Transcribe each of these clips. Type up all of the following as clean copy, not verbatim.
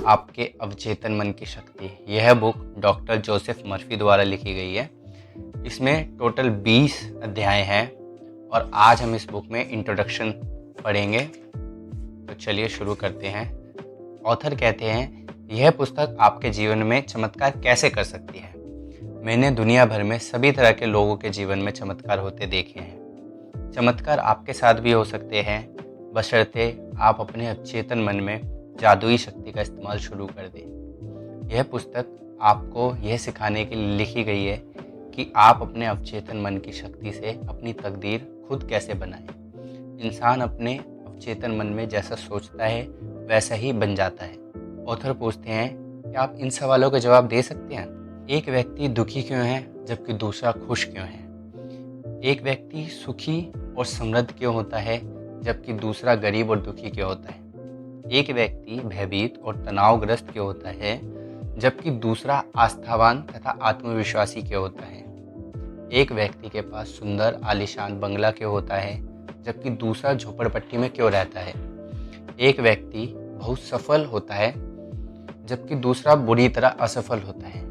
आपके अवचेतन मन की शक्ति। यह बुक डॉक्टर जोसेफ मर्फी द्वारा लिखी गई है। इसमें टोटल 20 अध्याय हैं और आज हम इस बुक में इंट्रोडक्शन पढ़ेंगे। तो चलिए शुरू करते हैं। ऑथर कहते हैं, यह पुस्तक आपके जीवन में चमत्कार कैसे कर सकती है। मैंने दुनिया भर में सभी तरह के लोगों के जीवन में चमत्कार होते देखे हैं। चमत्कार आपके साथ भी हो सकते हैं, बशर्ते आप अपने अवचेतन मन में जादुई शक्ति का इस्तेमाल शुरू कर दें। यह पुस्तक आपको यह सिखाने के लिए लिखी गई है कि आप अपने अवचेतन मन की शक्ति से अपनी तकदीर खुद कैसे बनाएं। इंसान अपने अवचेतन मन में जैसा सोचता है वैसा ही बन जाता है। ऑथर पूछते हैं, क्या आप इन सवालों के जवाब दे सकते हैं? एक व्यक्ति दुखी क्यों है जबकि दूसरा खुश क्यों है? एक व्यक्ति सुखी और समृद्ध क्यों होता है जबकि दूसरा गरीब और दुखी क्यों होता है? एक व्यक्ति भयभीत और तनावग्रस्त क्यों होता है जबकि दूसरा आस्थावान तथा आत्मविश्वासी क्यों होता है? एक व्यक्ति के पास सुंदर आलीशान बंगला क्यों होता है जबकि दूसरा झोपड़पट्टी में क्यों रहता है? एक व्यक्ति बहुत सफल होता है जबकि दूसरा बुरी तरह असफल होता है।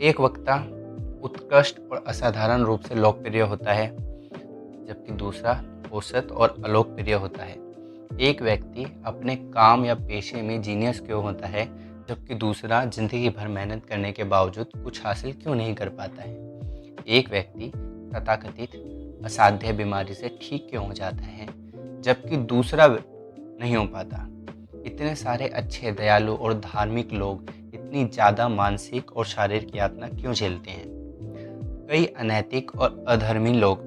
एक वक्ता उत्कृष्ट और असाधारण रूप से लोकप्रिय होता है जबकि दूसरा औसत और अलोकप्रिय होता है। एक व्यक्ति अपने काम या पेशे में जीनियस क्यों होता है जबकि दूसरा जिंदगी भर मेहनत करने के बावजूद कुछ हासिल क्यों नहीं कर पाता है? एक व्यक्ति तथाकथित असाध्य बीमारी से ठीक क्यों हो जाता है जबकि दूसरा नहीं हो पाता? इतने सारे अच्छे, दयालु और धार्मिक लोग इतनी ज़्यादा मानसिक और शारीरिक यातना क्यों झेलते हैं? कई अनैतिक और अधर्मी लोग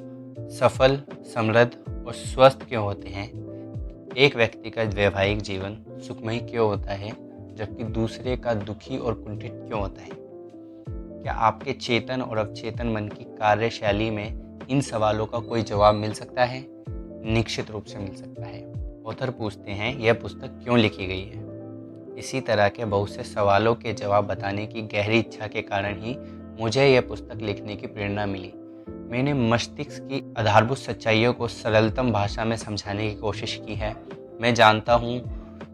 सफल, समृद्ध और स्वस्थ क्यों होते हैं? एक व्यक्ति का वैवाहिक जीवन सुखमय क्यों होता है जबकि दूसरे का दुखी और कुंठित क्यों होता है? क्या आपके चेतन और अवचेतन मन की कार्यशैली में इन सवालों का कोई जवाब मिल सकता है? निश्चित रूप से मिल सकता है। ऑथर पूछते हैं, यह पुस्तक क्यों लिखी गई है? इसी तरह के बहुत से सवालों के जवाब बताने की गहरी इच्छा के कारण ही मुझे यह पुस्तक लिखने की प्रेरणा मिली। मैंने मस्तिष्क की आधारभूत सच्चाइयों को सरलतम भाषा में समझाने की कोशिश की है। मैं जानता हूँ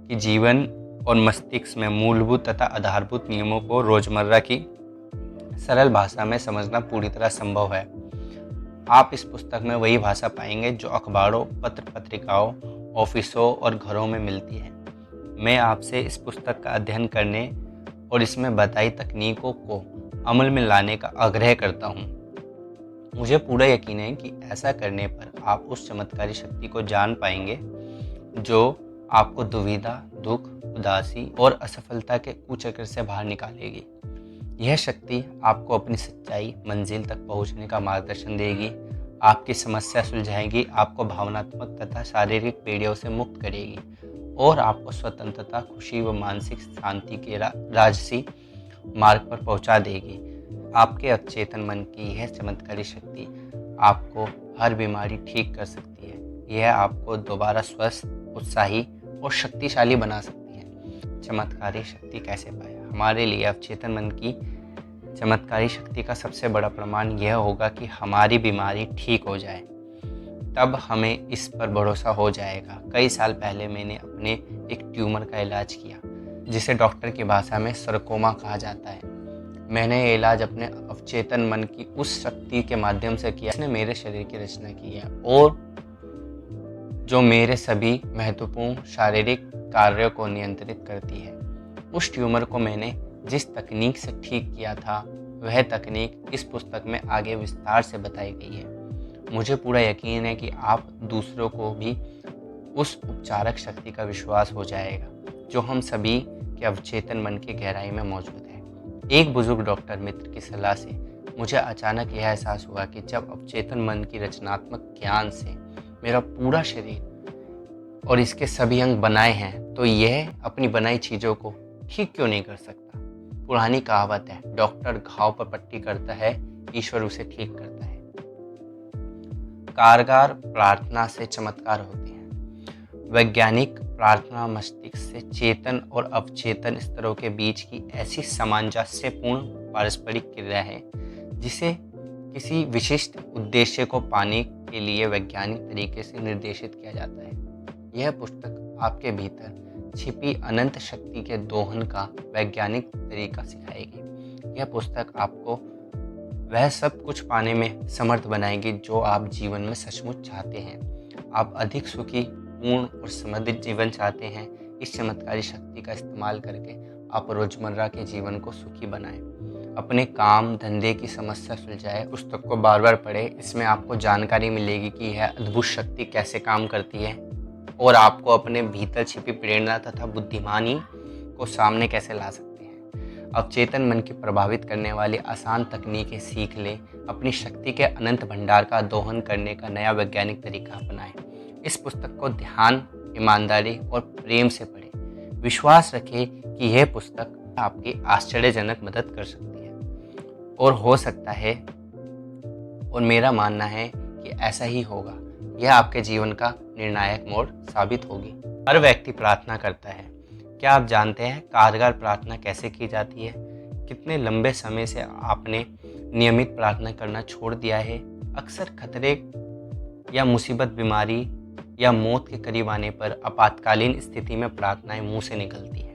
कि जीवन और मस्तिष्क में मूलभूत तथा आधारभूत नियमों को रोजमर्रा की सरल भाषा में समझना पूरी तरह संभव है। आप इस पुस्तक में वही भाषा पाएंगे जो अखबारों, पत्र पत्रिकाओं, ऑफिसों और घरों में मिलती है। मैं आपसे इस पुस्तक का अध्ययन करने और इसमें बताई तकनीकों को अमल में लाने का आग्रह करता हूँ। मुझे पूरा यकीन है कि ऐसा करने पर आप उस चमत्कारी शक्ति को जान पाएंगे जो आपको दुविधा, दुख, उदासी और असफलता के कुचक्र से बाहर निकालेगी। यह शक्ति आपको अपनी सच्चाई मंजिल तक पहुंचने का मार्गदर्शन देगी, आपकी समस्या सुलझाएगी, आपको भावनात्मक तथा शारीरिक पीड़ाओं से मुक्त करेगी और आपको स्वतंत्रता, खुशी व मानसिक शांति के राजसी मार्ग पर पहुंचा देगी। आपके अवचेतन मन की यह चमत्कारी शक्ति आपको हर बीमारी ठीक कर सकती है। यह आपको दोबारा स्वस्थ, उत्साही और शक्तिशाली बना सकती है। चमत्कारी शक्ति कैसे पाए? हमारे लिए अवचेतन मन की चमत्कारी शक्ति का सबसे बड़ा प्रमाण यह होगा कि हमारी बीमारी ठीक हो जाए, तब हमें इस पर भरोसा हो जाएगा। कई साल पहले मैंने अपने एक ट्यूमर का इलाज किया जिसे डॉक्टर की भाषा में सरकोमा कहा जाता है। मैंने ये इलाज अपने अवचेतन मन की उस शक्ति के माध्यम से किया जिसने मेरे शरीर की रचना की है और जो मेरे सभी महत्वपूर्ण शारीरिक कार्यों को नियंत्रित करती है। उस ट्यूमर को मैंने जिस तकनीक से ठीक किया था वह तकनीक इस पुस्तक में आगे विस्तार से बताई गई है। मुझे पूरा यकीन है कि आप दूसरों को भी उस उपचारक शक्ति का विश्वास हो जाएगा जो हम सभी के अवचेतन मन की गहराई में मौजूद है। एक बुजुर्ग डॉक्टर मित्र की सलाह से मुझे अचानक यह एहसास हुआ कि जब अवचेतन मन की रचनात्मक ज्ञान से मेरा पूरा शरीर और इसके सभी अंग बनाए हैं तो यह अपनी बनाई चीज़ों को ठीक क्यों नहीं कर सकता? पुरानी कहावत है, डॉक्टर घाव पर पट्टी करता है, ईश्वर उसे ठीक करता है। कारगर प्रार्थना से चमत्कार होते हैं। वैज्ञानिक प्रार्थना मस्तिष्क से चेतन और अवचेतन स्तरों के बीच की ऐसी सामंजस्यपूर्ण पारस्परिक क्रिया है जिसे किसी विशिष्ट उद्देश्य को पाने के लिए वैज्ञानिक तरीके से निर्देशित किया जाता है। यह पुस्तक आपके भीतर छिपी अनंत शक्ति के दोहन का वैज्ञानिक तरीका सिखाएगी। यह पुस्तक आपको वह सब कुछ पाने में समर्थ बनाएगी जो आप जीवन में सचमुच चाहते हैं। आप अधिक सुखी, पूर्ण और समृद्ध जीवन चाहते हैं। इस चमत्कारी शक्ति का इस्तेमाल करके आप रोजमर्रा के जीवन को सुखी बनाएं, अपने काम धंधे की समस्या सुलझाएं। पुस्तक को बार बार पढ़ें। इसमें आपको जानकारी मिलेगी कि यह अद्भुत शक्ति कैसे काम करती है और आपको अपने भीतर छिपी प्रेरणा तथा बुद्धिमानी को सामने कैसे ला सकते हैं। अब चेतन मन की प्रभावित करने वाली आसान तकनीकें सीख लें। अपनी शक्ति के अनंत भंडार का दोहन करने का नया वैज्ञानिक तरीका अपनाएं। इस पुस्तक को ध्यान, ईमानदारी और प्रेम से पढ़ें। विश्वास रखें कि यह पुस्तक आपकी आश्चर्यजनक मदद कर सकती है और हो सकता है, और मेरा मानना है कि ऐसा ही होगा। यह आपके जीवन का निर्णायक मोड़ साबित होगी। हर व्यक्ति प्रार्थना करता है। क्या आप जानते हैं कारगर प्रार्थना कैसे की जाती है? कितने लंबे समय से आपने नियमित प्रार्थना करना छोड़ दिया है? अक्सर खतरे या मुसीबत, बीमारी या मौत के करीब आने पर आपातकालीन स्थिति में प्रार्थनाएं मुंह से निकलती है।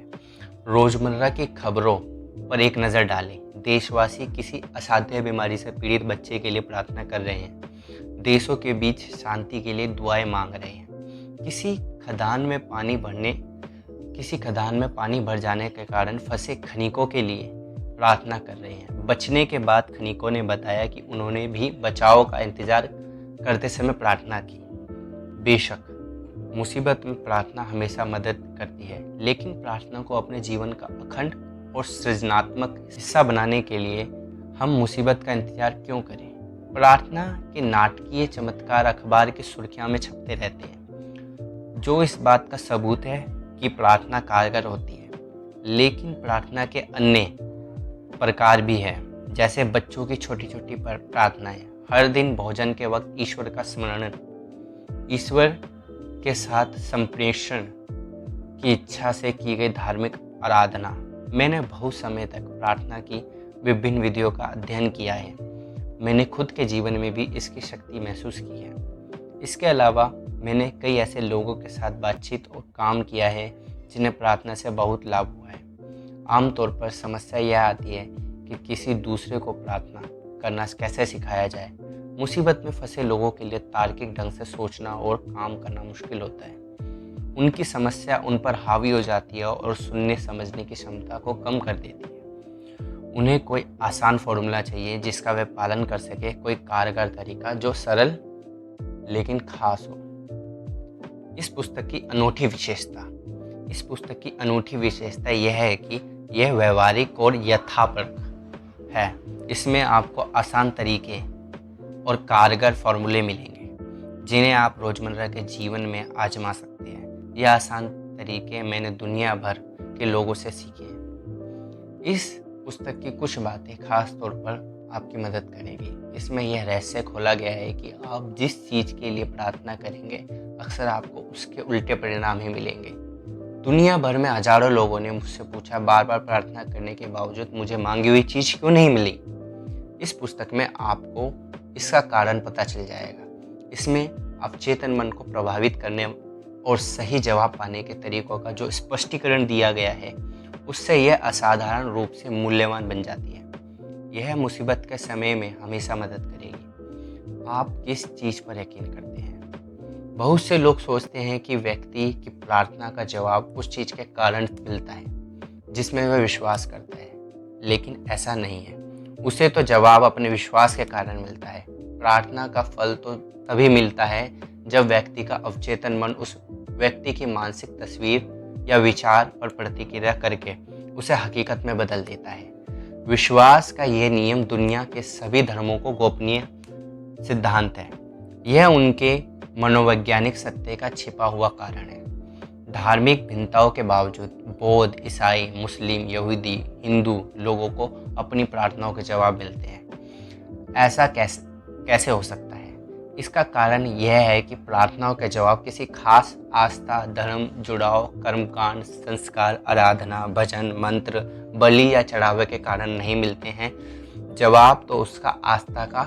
रोजमर्रा की खबरों पर एक नज़र डालें। देशवासी किसी असाध्य बीमारी से पीड़ित बच्चे के लिए प्रार्थना कर रहे हैं। देशों के बीच शांति के लिए दुआएं मांग रहे हैं। किसी खदान में पानी भर जाने के कारण फंसे खनिकों के लिए प्रार्थना कर रहे हैं। बचने के बाद खनिकों ने बताया कि उन्होंने भी बचाव का इंतजार करते समय प्रार्थना की। बेशक मुसीबत में प्रार्थना हमेशा मदद करती है, लेकिन प्रार्थना को अपने जीवन का अखंड और सृजनात्मक हिस्सा बनाने के लिए हम मुसीबत का इंतजार क्यों करें? प्रार्थना के नाटकीय चमत्कार अखबार की सुर्खियां में छपते रहते हैं, जो इस बात का सबूत है कि प्रार्थना कारगर होती है। लेकिन प्रार्थना के अन्य प्रकार भी हैं, जैसे बच्चों की छोटी छोटी प्रार्थनाएं, हर दिन भोजन के वक्त ईश्वर का स्मरण, ईश्वर के साथ संप्रेषण की इच्छा से की गई धार्मिक आराधना। मैंने बहुत समय तक प्रार्थना की विभिन्न विधियों का अध्ययन किया है। मैंने खुद के जीवन में भी इसकी शक्ति महसूस की है। इसके अलावा मैंने कई ऐसे लोगों के साथ बातचीत और काम किया है जिन्हें प्रार्थना से बहुत लाभ हुआ है। आमतौर पर समस्या यह आती है कि किसी दूसरे को प्रार्थना करना कैसे सिखाया जाए। मुसीबत में फंसे लोगों के लिए तार्किक ढंग से सोचना और काम करना मुश्किल होता है। उनकी समस्या उन पर हावी हो जाती है और सुनने समझने की क्षमता को कम कर देती है। उन्हें कोई आसान फॉर्मूला चाहिए जिसका वे पालन कर सके, कोई कारगर तरीका जो सरल लेकिन खास हो। इस पुस्तक की अनूठी विशेषता यह है कि यह व्यवहारिक और यथार्थक है। इसमें आपको आसान तरीके और कारगर फॉर्मूले मिलेंगे जिन्हें आप रोजमर्रा के जीवन में आजमा सकते हैं। यह आसान तरीके मैंने दुनिया भर के लोगों से सीखे हैं। इस पुस्तक की कुछ बातें खास तौर पर आपकी मदद करेगी। इसमें यह रहस्य खोला गया है कि आप जिस चीज़ के लिए प्रार्थना करेंगे, अक्सर आपको उसके उल्टे परिणाम ही मिलेंगे। दुनिया भर में हजारों लोगों ने मुझसे पूछा, बार बार प्रार्थना करने के बावजूद मुझे मांगी हुई चीज़ क्यों नहीं मिली? इस पुस्तक में आपको इसका कारण पता चल जाएगा। इसमें आप चेतन मन को प्रभावित करने और सही जवाब पाने के तरीकों का जो स्पष्टीकरण दिया गया है, उससे यह असाधारण रूप से मूल्यवान बन जाती है। यह मुसीबत के समय में हमेशा मदद करेगी। आप किस चीज़ पर यकीन करते हैं? बहुत से लोग सोचते हैं कि व्यक्ति की प्रार्थना का जवाब उस चीज़ के कारण मिलता है जिसमें वह विश्वास करता है, लेकिन ऐसा नहीं है। उसे तो जवाब अपने विश्वास के कारण मिलता है। प्रार्थना का फल तो तभी मिलता है जब व्यक्ति का अवचेतन मन उस व्यक्ति की मानसिक तस्वीर या विचार पर प्रतिक्रिया करके उसे हकीकत में बदल देता है। विश्वास का यह नियम दुनिया के सभी धर्मों को गोपनीय सिद्धांत है। यह उनके मनोवैज्ञानिक सत्य का छिपा हुआ कारण है। धार्मिक भिन्नताओं के बावजूद बौद्ध, ईसाई, मुस्लिम, यहूदी, हिंदू लोगों को अपनी प्रार्थनाओं के जवाब मिलते हैं। ऐसा कैसे हो सकता है? इसका कारण यह है कि प्रार्थनाओं के जवाब किसी खास आस्था, धर्म, जुड़ाव, कर्मकांड, संस्कार, आराधना, भजन, मंत्र, बलि या चढ़ावे के कारण नहीं मिलते हैं। जवाब तो उसका आस्था का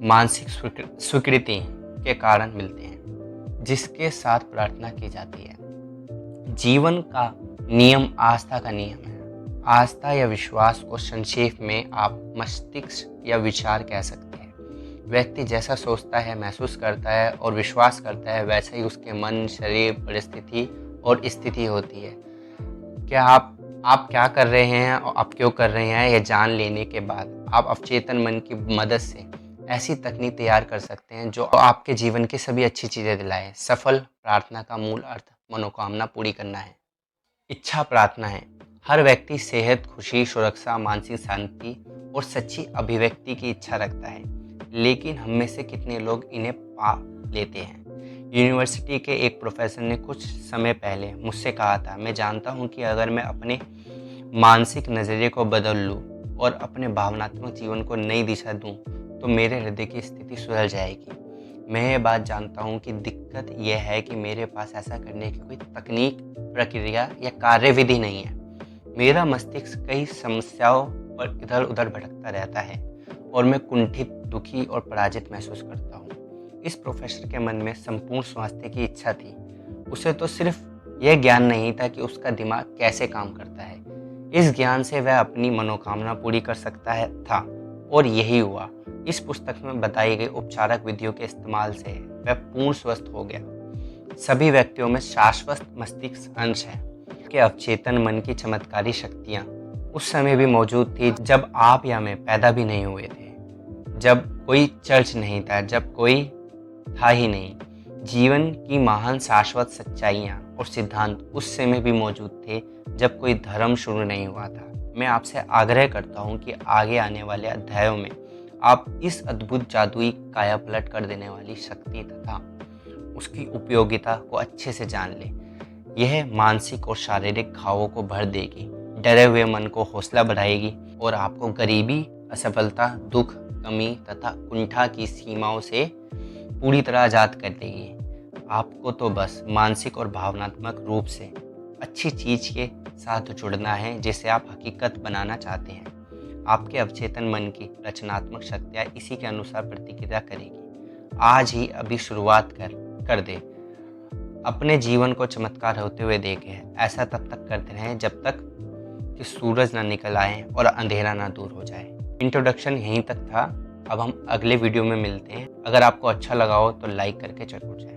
मानसिक स्वीकृति के कारण मिलते हैं जिसके साथ प्रार्थना की जाती है। जीवन का नियम आस्था का नियम है। आस्था या विश्वास को संक्षेप में आप मस्तिष्क या विचार कह सकते हैं। व्यक्ति जैसा सोचता है, महसूस करता है और विश्वास करता है, वैसा ही उसके मन, शरीर, परिस्थिति और स्थिति होती है। क्या आप क्या कर रहे हैं और आप क्यों कर रहे हैं, यह जान लेने के बाद आप अवचेतन मन की मदद से ऐसी तकनीक तैयार कर सकते हैं जो आपके जीवन की सभी अच्छी चीज़ें दिलाए। सफल प्रार्थना का मूल अर्थ मनोकामना पूरी करना है। इच्छा प्रार्थना है। हर व्यक्ति सेहत, खुशी, सुरक्षा, मानसिक शांति और सच्ची अभिव्यक्ति की इच्छा रखता है, लेकिन हम में से कितने लोग इन्हें पा लेते हैं। यूनिवर्सिटी के एक प्रोफेसर ने कुछ समय पहले मुझसे कहा था, मैं जानता हूँ कि अगर मैं अपने मानसिक नज़रिए को बदल लूँ और अपने भावनात्मक जीवन को नई दिशा दूँ तो मेरे हृदय की स्थिति सुधर जाएगी। मैं ये बात जानता हूँ कि दिक्कत यह है कि मेरे पास ऐसा करने की कोई तकनीक, प्रक्रिया या कार्यविधि नहीं है। मेरा मस्तिष्क कई समस्याओं पर इधर उधर भटकता रहता है और मैं कुंठित, दुखी और पराजित महसूस करता हूँ। इस प्रोफेसर के मन में संपूर्ण स्वास्थ्य की इच्छा थी। उसे तो सिर्फ यह ज्ञान नहीं था कि उसका दिमाग कैसे काम करता है। इस ज्ञान से वह अपनी मनोकामना पूरी कर सकता था और यही हुआ। इस पुस्तक में बताई गई उपचारक विधियों के इस्तेमाल से वह पूर्ण स्वस्थ हो गया। सभी व्यक्तियों में शाश्वत मस्तिष्क अंश है कि अवचेतन मन की चमत्कारी शक्तियाँ उस समय भी मौजूद थी जब आप या मैं पैदा भी नहीं हुए थे, जब कोई चर्च नहीं था, जब कोई था ही नहीं। जीवन की महान शाश्वत सच्चाइयाँ और सिद्धांत उस समय भी मौजूद थे जब कोई धर्म शुरू नहीं हुआ था। मैं आपसे आग्रह करता हूँ कि आगे आने वाले अध्यायों में आप इस अद्भुत जादुई कायापलट कर देने वाली शक्ति तथा उसकी उपयोगिता को अच्छे से जान लें। यह मानसिक और शारीरिक घावों को भर देगी, डरे हुए मन को हौसला बढ़ाएगी और आपको गरीबी, असफलता, दुख, कमी तथा कुंठा की सीमाओं से पूरी तरह आज़ाद कर देगी। आपको तो बस मानसिक और भावनात्मक रूप से अच्छी चीज़ के साथ जुड़ना है जिसे आप हकीकत बनाना चाहते हैं। आपके अवचेतन मन की रचनात्मक शक्तियाँ इसी के अनुसार प्रतिक्रिया करेगी। आज ही अभी शुरुआत कर दे। अपने जीवन को चमत्कार होते हुए देखें। ऐसा तब तक करते रहें जब तक कि सूरज ना निकल आए और अंधेरा ना दूर हो जाए। इंट्रोडक्शन यहीं तक था। अब हम अगले वीडियो में मिलते हैं। अगर आपको अच्छा लगा हो तो लाइक करके जरूर जाए।